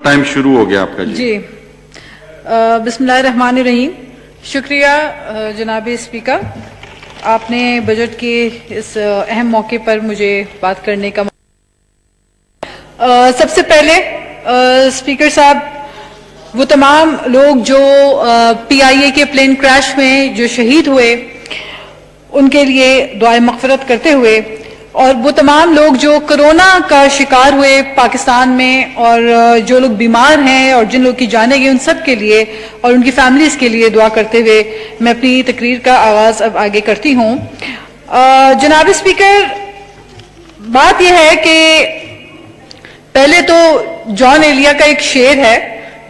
Time شروع ہو گیا آپ کا جی بسم اللہ الرحمن الرحیم. شکریہ جناب اسپیکر، آپ نے بجٹ کے اس اہم موقع پر مجھے بات کرنے کا سب سے پہلے اسپیکر صاحب وہ تمام لوگ جو PIA کے پلین کریش میں جو شہید ہوئے ان کے لیے دعائے مغفرت کرتے ہوئے، اور وہ تمام لوگ جو کرونا کا شکار ہوئے پاکستان میں اور جو لوگ بیمار ہیں اور جن لوگ کی جانیں گئی ان سب کے لیے اور ان کی فیملیز کے لیے دعا کرتے ہوئے میں اپنی تقریر کا آغاز اب آگے کرتی ہوں. جناب اسپیکر، بات یہ ہے کہ پہلے تو جان ایلیا کا ایک شعر ہے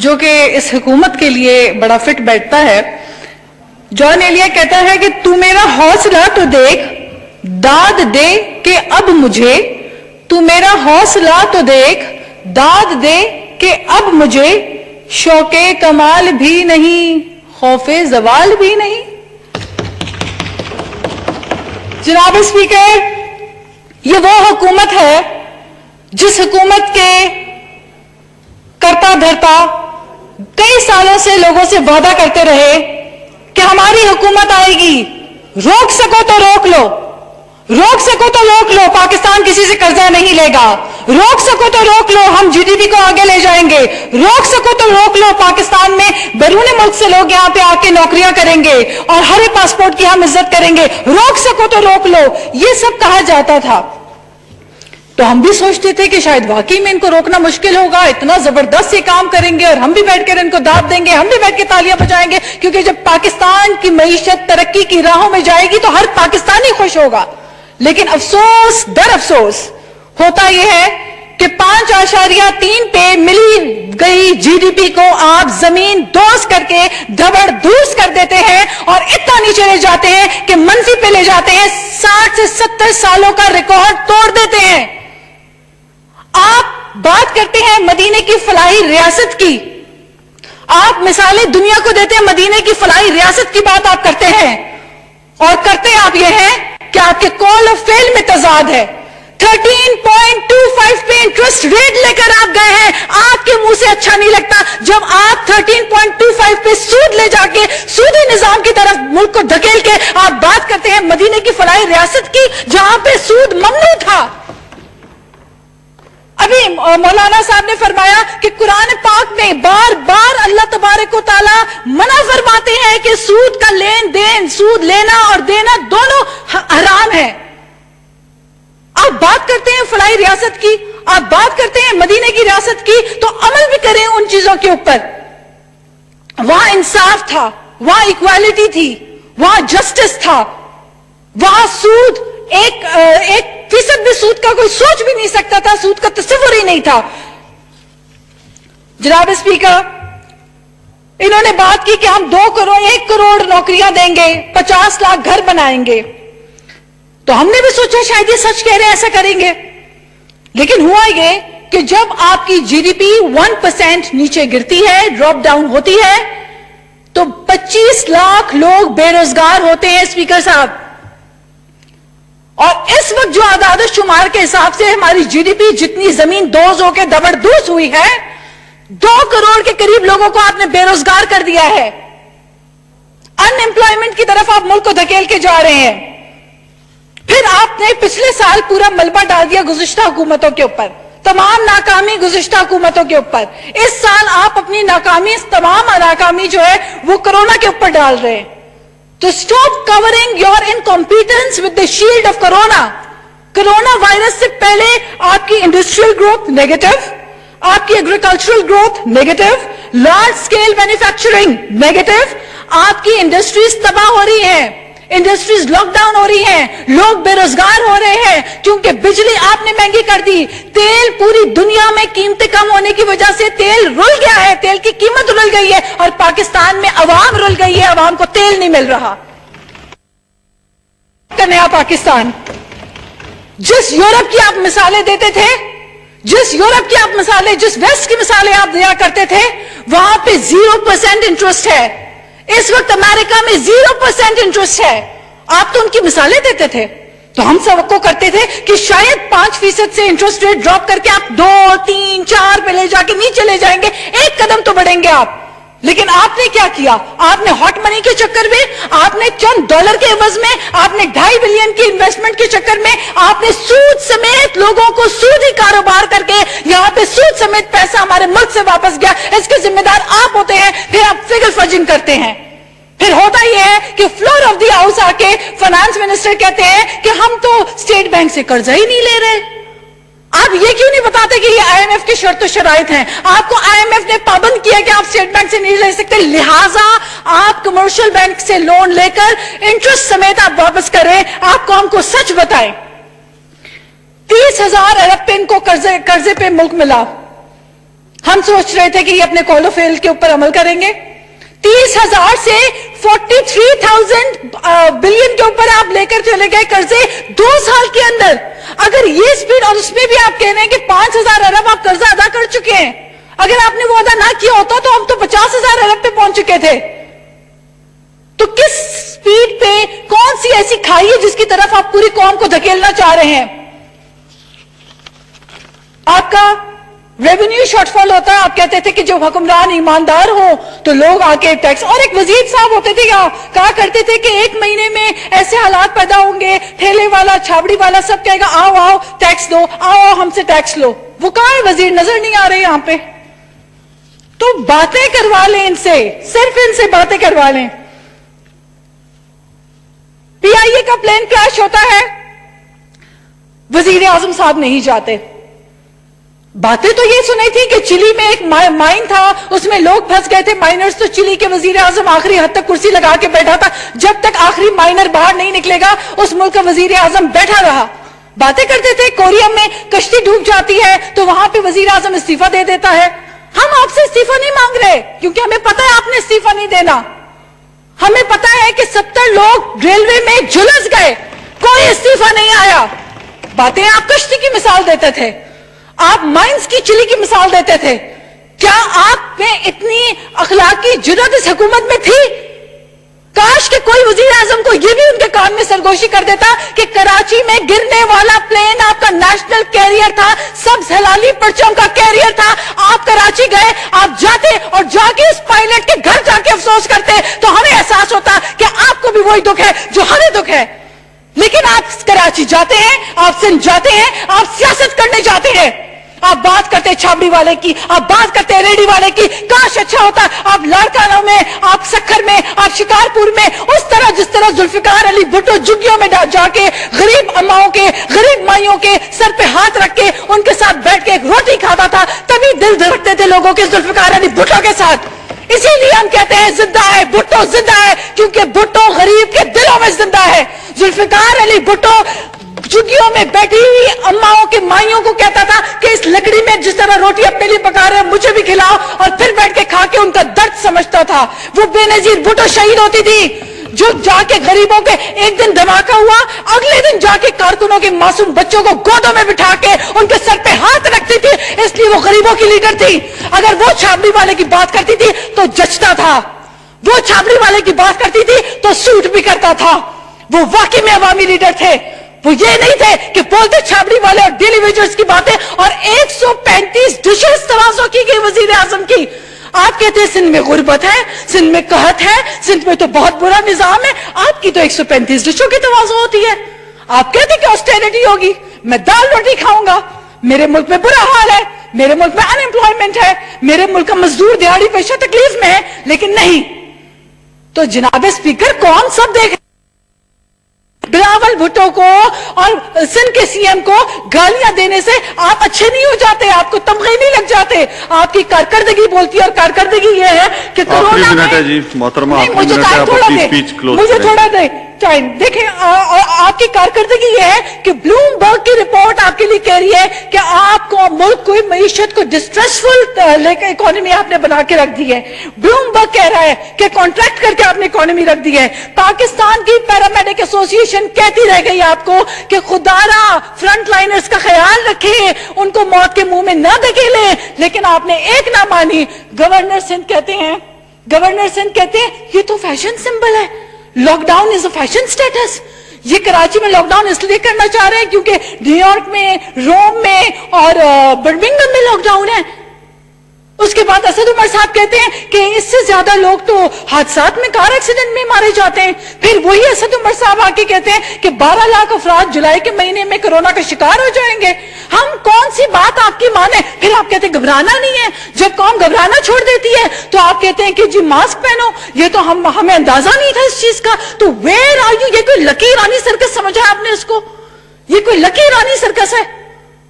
جو کہ اس حکومت کے لیے بڑا فٹ بیٹھتا ہے. جان ایلیا کہتا ہے کہ تو میرا حوصلہ تو دیکھ، داد دے کہ اب مجھے، تو میرا حوصلہ تو دیکھ، داد دے کہ اب مجھے، شوق کمال بھی نہیں، خوف زوال بھی نہیں. جناب اسپیکر، یہ وہ حکومت ہے جس حکومت کے کرتا دھرتا کئی سالوں سے لوگوں سے وعدہ کرتے رہے کہ ہماری حکومت آئے گی، روک سکو تو روک لو، روک سکو تو روک لو، پاکستان کسی سے قرضہ نہیں لے گا، روک سکو تو روک لو، ہم GDP کو آگے لے جائیں گے، روک سکو تو روک لو، پاکستان میں بیرون ملک سے لوگ یہاں پہ آ کے نوکریاں کریں گے اور ہر پاسپورٹ کی ہم عزت کریں گے، روک سکو تو روک لو، یہ سب کہا جاتا تھا. تو ہم بھی سوچتے تھے کہ شاید واقعی میں ان کو روکنا مشکل ہوگا، اتنا زبردست یہ کام کریں گے اور ہم بھی بیٹھ کر ان کو داد دیں گے، ہم بھی بیٹھ کے تالیاں بجائیں گے، کیونکہ جب پاکستان کی معیشت ترقی کی راہوں میں جائے گی تو ہر پاکستانی خوش ہوگا. لیکن افسوس در افسوس ہوتا یہ ہے کہ 5.3 پہ ملی گئی GDP کو آپ زمین دوز کر کے دھبڑ دھوس کر دیتے ہیں اور اتنا نیچے لے جاتے ہیں کہ منفی پہ لے جاتے ہیں، 60 سے 70 سالوں کا ریکارڈ توڑ دیتے ہیں. آپ بات کرتے ہیں مدینے کی فلاحی ریاست کی، آپ مثالیں دنیا کو دیتے ہیں، مدینے کی فلاحی ریاست کی بات آپ کرتے ہیں اور کرتے آپ یہ ہیں کہ آپ کے کال آف فیل میں تضاد ہے. 13.25 پہ انٹرسٹ ریٹ لے کر آپ گئے ہیں، آپ کے منہ سے اچھا نہیں لگتا جب آپ 13.25 پہ سود لے جا کے سودی نظام کی طرف ملک کو دھکیل کے آپ بات کرتے ہیں مدینے کی فلاحی ریاست کی جہاں پہ سود ممنوع تھا. ابھی مولانا صاحب نے فرمایا کہ قرآن پاک میں بار بار اللہ تبارک و تعالی منع فرماتے ہیں کہ سود کا لین دین، سود لینا اور دینا دونوں حرام ہے. آپ بات کرتے ہیں فلاحی ریاست کی، آپ بات کرتے ہیں مدینے کی ریاست کی، تو عمل بھی کریں ان چیزوں کے اوپر. وہاں انصاف تھا، وہاں ایکوالٹی تھی، وہاں جسٹس تھا، وہاں سود 1% بھی سود کا کوئی سوچ بھی نہیں سکتا تھا، سود کا تصور ہی نہیں تھا. جناب اسپیکر، انہوں نے بات کی کہ ہم 1 کروڑ نوکریاں دیں گے، 50 لاکھ گھر بنائیں گے. تو ہم نے بھی سوچا شاید یہ سچ کہہ رہے ہیں، ایسا کریں گے. لیکن ہوا یہ کہ جب آپ کی GDP 1% نیچے گرتی ہے، ڈراپ ڈاؤن ہوتی ہے، تو 25 لاکھ لوگ بے روزگار ہوتے ہیں اسپیکر صاحب. اور اس وقت جو اعداد و شمار کے حساب سے ہماری GDP جتنی زمین دوز ہو کے دبڑ دوز ہوئی ہے، 2 کروڑ کے قریب لوگوں کو آپ نے بے روزگار کر دیا ہے. ان امپلائمنٹ کی طرف آپ ملک کو دھکیل کے جا رہے ہیں. پھر آپ نے پچھلے سال پورا ملبہ ڈال دیا گزشتہ حکومتوں کے اوپر، تمام ناکامی گزشتہ حکومتوں کے اوپر. اس سال آپ اپنی ناکامی، تمام ناکامی جو ہے وہ کرونا کے اوپر ڈال رہے ہیں. تو stop covering your incompetence with the shield of corona. Corona virus سے پہلے آپ کی انڈسٹریل گروتھ نیگیٹو، آپ کی agricultural growth negative, large scale manufacturing negative, آپ کی انڈسٹریز تباہ ہو رہی ہیں، انڈسٹریز لاک ڈاؤن ہو رہی ہیں، لوگ بے روزگار ہو رہے ہیں کیونکہ بجلی آپ نے مہنگی کر دی. تیل پوری دنیا میں قیمتیں کم ہونے کی وجہ سے تیل رل گیا ہے، تیل کی قیمت رل گئی ہے اور پاکستان میں عوام رل گئی ہے، عوام کو تیل نہیں مل رہا. نیا پاکستان، جس یورپ کی آپ مثالیں دیتے تھے، جس یورپ کی آپ مثالیں، جس ویسٹ کی مثالیں آپ دیا کرتے تھے، وہاں پہ 0% انٹرسٹ ہے. اس وقت امریکہ میں 0% انٹرسٹ ہے. آپ تو ان کی مثالیں دیتے تھے، تو ہم توقع کرتے تھے کہ شاید 5% سے انٹرسٹ ریٹ ڈراپ کر کے آپ 2, 3, 4 پہ لے ले जाके नीचे ले जाएंगे, एक कदम तो बढ़ेंगे आप। लेकिन आपने क्या किया? आपने हॉट मनी के चक्कर में, आपने चंद डॉलर के एवज में, आपने 2.5 बिलियन की इन्वेस्टमेंट के चक्कर में, आपने सूद समेत लोगों को सूदी कारोबार करके यहां पे सूद समेत पैसा हमारे मुल्क से वापस गया। इसके जिम्मेदार आप होते हैं। फिर आप फिगर फजिंग करते हैं। फिर होता यह है कि फ्लोर ऑफ द हाउस आके फाइनेंस मिनिस्टर कहते हैं कि हम तो स्टेट बैंक से कर्जा ही नहीं ले रहे। आप ये क्यों नहीं बताते कि ये आईएमएफ की शर्त शराइत हैं? आपको आईएमएफ ने पाबंद किया कि आप स्टेट बैंक से नहीं ले सकते, लिहाजा आप कमर्शियल बैंक से लोन लेकर इंटरेस्ट समेत आप वापस करें। आप कौम को सच बताएं। 30,000 अरब पे इनको कर्जे पे मुल्क मिला। हम सोच रहे थे कि ये अपने कॉलोफेल के ऊपर अमल करेंगे। 30,000 से 43,000 बिलियन के ऊपर आप लेकर चले गए कर्जे 2 साल के अंदर। अगर ये स्पीड, और उसमें भी आप कह रहे हैं कि 5,000 अरब आप कर्जा अदा कर चुके हैं। अगर आपने वो अदा ना किया होता तो हम तो 50,000 अरब पे पहुंच चुके थे। तो किस स्पीड पे, कौन सी ऐसी खाई है जिसकी तरफ आप पूरी कौम को धकेलना चाह रहे हैं? आपका रेवेन्यू शॉर्टफॉल होता है। आप कहते थे कि जो हुक्मरान ईमानदार हो तो लोग आके टैक्स, और एक वजीर साहब होते थे कहा करते थे कि 1 महीने में ऐसे हालात पैदा होंगे, ठेले वाला, छाबड़ी वाला सब कहेगा आओ आओ टैक्स दो, आओ आओ हमसे टैक्स लो। वो कहां है वजीर? नजर नहीं आ रहे यहां पे। तो बातें करवा लें इनसे, सिर्फ इनसे बातें करवा लें। पीआईए का प्लेन क्रैश होता है, वजीर आजम साहब नहीं जाते। बातें तो ये सुनी थी कि चिली में एक माइन था, उसमें लोग फंस गए थे माइनर्स, तो चिली के वजीर आजम आखिरी हद तक कुर्सी लगा के बैठा था। जब तक आखिरी माइनर बाहर नहीं निकलेगा उस मुल्क का वजीर आजम बैठा रहा। बातें करते थे कोरिया में कश्ती डूब जाती है तो वहां पे वजीर आजम इस्तीफा दे देता है। हम आपसे इस्तीफा नहीं मांग रहे क्योंकि हमें पता है आपने इस्तीफा नहीं देना। हमें पता है कि 70 लोग रेलवे में झुलस गए, कोई इस्तीफा नहीं आया। बातें आप कश्ती की मिसाल देते थे, आप माइंस की चिली की मिसाल देते थे। क्या आप में इतनी अखलाकी जुर्रत इस हुकूमत में थी? काश कि कोई वजीर आजम को यह भी उनके कान में सरगोशी कर देता कि कराची में गिरने वाला प्लेन आपका नेशनल कैरियर था, सब हलाली पर्चों का कैरियर था। आप कराची गए, आप जाते और जाके उस पायलट के घर जाके अफसोस करते तो हमें एहसास होता कि आपको भी वही दुख है जो हमें दुख है। लेकिन आप कराची जाते हैं, आप सिंध जाते हैं, आप सियासत करने जाते हैं। आप बात करते हैं छाबड़ी वाले की, आप बात करते हैं रेडी वाले की। काश अच्छा होता आप लाड़काना में, आप सखर में, आप शिकारपुर में उस तरह जिस तरह जुल्फिकार अली भुट्टो झुग्गियों में जाके गरीब अम्माओं के, गरीब माइयों के सर पे हाथ रख के उनके साथ बैठ के रोटी खाता था, तभी दिल धड़कते थे लोगों के जुल्फिकार अली भुट्टो के साथ। इसीलिए हम कहते हैं जिंदा है भुट्टो, जिंदा है, क्योंकि भुट्टो गरीब के दिलों में जिंदा है। जुल्फिकार अली भुट्टो झुग्गियों में बैठी हुई अम्माओं के माइयों को कहता था कि इस लकड़ी में जिस तरह रोटी अपने लिए पका रहे हैं मुझे भी खिलाओ, और फिर बैठ के खा के उनका दर्द समझता था। वो बेनजीर भुट्टो शहीद होती थी जो जाके गरीबों के, एक दिन धमाका हुआ, अगले दिन जाके कारकुनों के मासूम बच्चों को गोदों में बिठा के उनके सर पे हाथ रखती थी, इसलिए वो गरीबों की लीडर थी। अगर वो छाबड़ी वाले की बात करती थी तो जचता था, वो छाबड़ी वाले की बात करती थी तो सूट भी करता था। वो वाकई में अवामी लीडर थे। वो ये नहीं थे कि बोलते छाबड़ी वाले और डेली वेजर्स की बातें, और 135 डिशेस तवाज़ो की गई वजीर आजम की। आप कहते हैं सिंध में गुर्बत है, सिंध में कहत है, सिंध में तो बहुत बुरा निजाम है। आपकी तो 135 डिशों की तवाज़ो होती है। आप कहते कि ऑस्टेरिटी होगी, मैं दाल रोटी खाऊंगा। मेरे मुल्क में बुरा हाल है, मेरे मुल्क में अनएम्प्लॉयमेंट है, मेरे मुल्क का मजदूर दिहाड़ी पेशा तकलीफ में है, लेकिन नहीं। तो जनाब स्पीकर कौन सब देख, बिलावल भुट्टो को और सिंध के सीएम को गालियां देने से आप अच्छे नहीं हो जाते, आपको तमगे नहीं लग जाते। आपकी कारकर्दगी बोलती है, और कारकर्दगी ये है कि कोरोना में, मुझे थोड़ा दे टाइम। देखें आपकी कारकर्दगी ये है कि ब्लूमबर्ग की रिपोर्ट आपके लिए कह रही है कि आपको मुल्क को, मईशत को डिस्ट्रेसफुल इकोनॉमी आपने बना के रख दी है। ब्लूमबर्ग कह रहा है कि कॉन्ट्रैक्ट करके आपने इकोनॉमी रख दी है। पाकिस्तान की पैरामेडिक एसोसिएशन कहती रह गई आपको कि खुदारा फ्रंट लाइनर्स का ख्याल रखें, उनको मौत के मुंह में न धकेलें, लेकिन आपने एक ना मानी। गवर्नर सिंध कहते हैं ये तो फैशन सिंबल है, lockdown is a fashion status. ये कराची में लॉकडाउन इसलिए करना चाह रहे हैं क्योंकि न्यूयॉर्क में, रोम में और बर्मिंघम में लॉकडाउन है। उसके बाद असद उमर साहब कहते हैं कि इससे ज्यादा लोग तो हादसात में, कार एक्सीडेंट में मारे जाते हैं। फिर वही असद उमर साहब आके कहते हैं कि 12 लाख अफराद जुलाई के महीने में कोरोना का शिकार हो जाएंगे। हम कौन सी बात आपकी माने? फिर आप कहते हैं घबराना नहीं है। जब कौम घबराना छोड़ देती है तो आप कहते हैं कि जी मास्क पहनो। ये तो हमें अंदाजा नहीं था इस चीज का। तो वेयर आर यू? ये कोई लकी रानी सर्कस समझा है आपने इसको? ये कोई लकी रानी सर्कस है?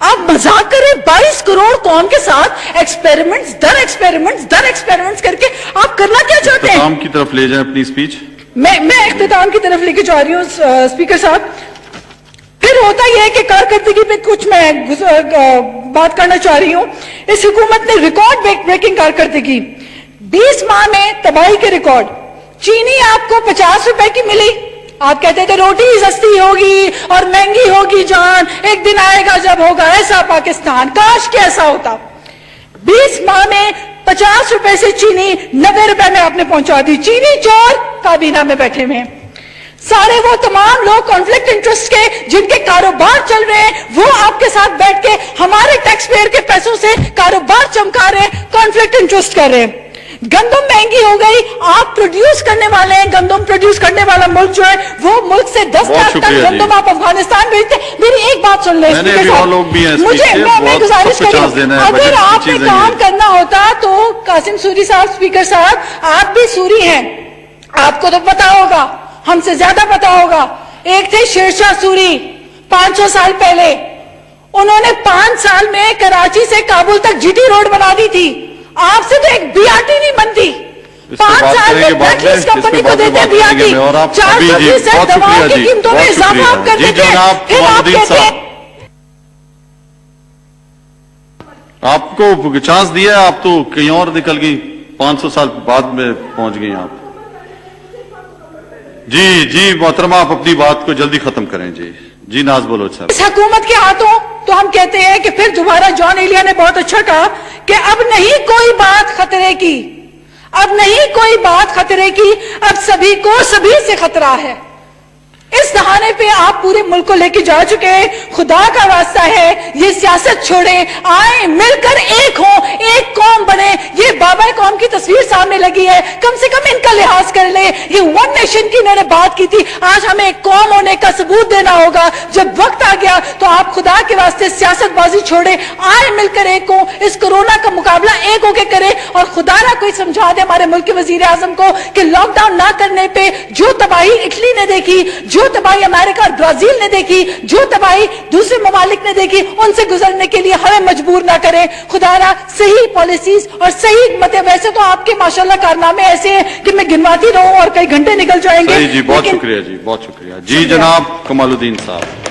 आप मजाक करें। 22 करोड़ कौम के साथ एक्सपेरिमेंट्स दर एक्सपेरिमेंट्स करके आप करना क्या चाहते हैं? इख्तिताम की तरफ ले जाएं अपनी स्पीच। मैं इख्तिताम की तरफ लेके जा रही हूँ स्पीकर साहब। फिर होता यह है कि कारकर्दगी पे कुछ मैं बात करना चाह रही हूँ। इस हुकूमत ने रिकॉर्ड ब्रेकिंग कारकर्दगी, 20 माह में तबाही के रिकॉर्ड। चीनी आपको 50 रुपए की मिली। आप कहते थे रोटी सस्ती होगी और महंगी होगी जान, एक दिन आएगा जब होगा ऐसा पाकिस्तान। काश के ऐसा होता। 20 माह में 50 रुपए से चीनी 90 रुपए में आपने पहुंचा दी। चीनी चोर काबीना में बैठे हुए हैं। सारे वो तमाम लोग कॉन्फ्लिक्ट इंटरेस्ट के जिनके कारोबार चल रहे हैं, वो आपके साथ बैठ के हमारे टैक्स पेयर के पैसों से कारोबार चमका रहे हैं, कॉन्फ्लिक्ट इंटरेस्ट कर रहे हैं। गंदम महंगी हो गई। आप प्रोड्यूस करने वाले हैं, गंदम प्रोड्यूस करने वाला मुल्क जो है, वो मुल्क से 10 लाख टन गंदम आप अफगानिस्तान भेजते। मेरी एक बात सुन ले, मुझे मैं गुजारिश करूं, अगर आपने काम करना होता तो कासिम सूरी साहब, स्पीकर साहब, आप भी सूरी हैं, आपको तो पता होगा, हमसे ज्यादा पता होगा। एक थे शेरशाह सूरी 500 साल पहले, उन्होंने 5 साल में कराची से काबुल तक जीटी रोड बना दी थी। आपसे तो एक बीआरटी नहीं बनती। 5 साल में ब्लैकलिस्ट कंपनी को देते बीआरटी, 400% दवाओं की कीमतों में इजाफा आप कर देते हैं। फिर आप कहते हैं आपको चांस दिया, आप तो कहीं और निकल गई, 500 साल बाद में पहुंच गई आप। जी मोहतरमा, आप अपनी बात को जल्दी खत्म करें। जी नाज बोलो सर। इस हुकूमत के हाथों तो हम कहते हैं कि फिर दोबारा जॉन एलिया ने बहुत अच्छा कहा कि अब नहीं कोई बात खतरे की, अब नहीं कोई बात खतरे की, अब सभी को सभी से खतरा है। इस दहाने पे आप पूरे मुल्क को लेके जा चुके हैं। खुदा का वास्ता है, ये सियासत छोड़ें, आए मिलकर एक हो, एक कौम बने। ये बाबा कौम की तस्वीर सामने लगी है, कम से कम इनका लिहाज कर ले। ये वन नेशन की इन्होंने बात की थी, आज हमें एक कौम होने का सबूत देना होगा। जब वक्त आ गया तो आप खुदा के वास्ते सियासतबाजी छोड़े, आए मिलकर एक हो, इस कोरोना का मुकाबला एक होके करे। और खुदा ना कोई समझा दे हमारे मुल्क के वजीर आजम को कि लॉकडाउन ना करने पे जो तबाही इटली ने देखी, जो तबाही अमेरिका और ब्राजील ने देखी, जो तबाही दूसरे ममालिक ने देखी, उनसे गुजरने के लिए हमें मजबूर ना करें। खुदारा सही पॉलिसीज और सही हिकमतें। वैसे तो आपके माशाल्लाह कारनामे ऐसे हैं कि मैं गिनवाती रहूं और कई घंटे निकल जाएंगे। जी बहुत शुक्रिया जी, बहुत शुक्रिया जी। जनाब कमालुद्दीन साहब।